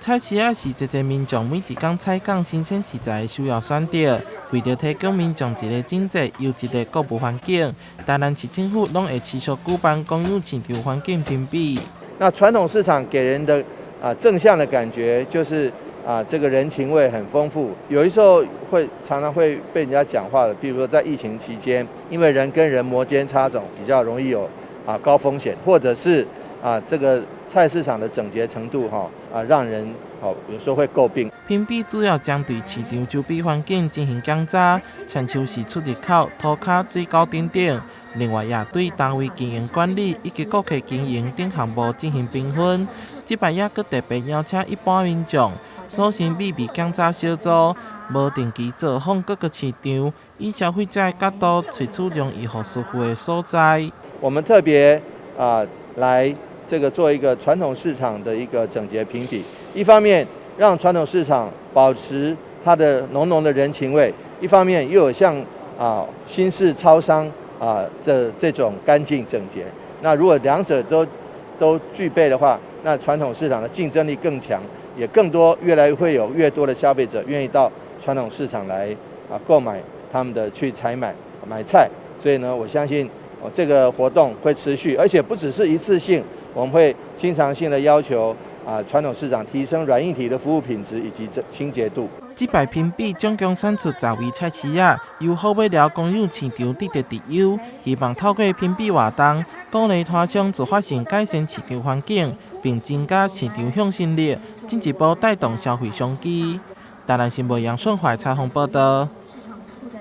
菜市仔是一个民众每一天采购新鲜食材的首要选择，为着提供民众一个整洁优质的购物环境，台南市政府拢会持续举办公有市场环境评比。那传统市场给人的正向的感觉就是这个人情味很丰富，有的时候常常会被人家讲话的，比如说在疫情期间，因为人跟人摩肩擦踵，比较容易有高风险，或者是这个菜市场的整洁程度让人有时候会诟病。评比主要针对市场周边环境进行检查，亲像是出入口、涂骹、水沟等等。另外，也对单位经营管理以及顾客经营等项目进行评分。这摆也搁特别邀请一般民众组成秘密检查小组，无定期造访各个市场，以消费者的角度找出容易互疏忽的所在。我们特别来这个做一个传统市场的一个整洁评比，一方面让传统市场保持它的浓浓的人情味，一方面又有像新式超商这种干净整洁。那如果两者都具备的话，那传统市场的竞争力更强，也更多会有越多的消费者愿意到传统市场来购买他们的去采买菜。所以呢，我相信这个活动会持续，而且不只是一次性，我们会经常性的要求传统市场提升软硬体的服务品质以及清洁度。这摆评比总共选出10位菜市仔，由好尾寮公有市场得到第优，希望透过评比活动，鼓励摊商自发性改善市场环境，并增加市场向心力，进一步带动消费商机。台南新闻杨顺怀采访报道。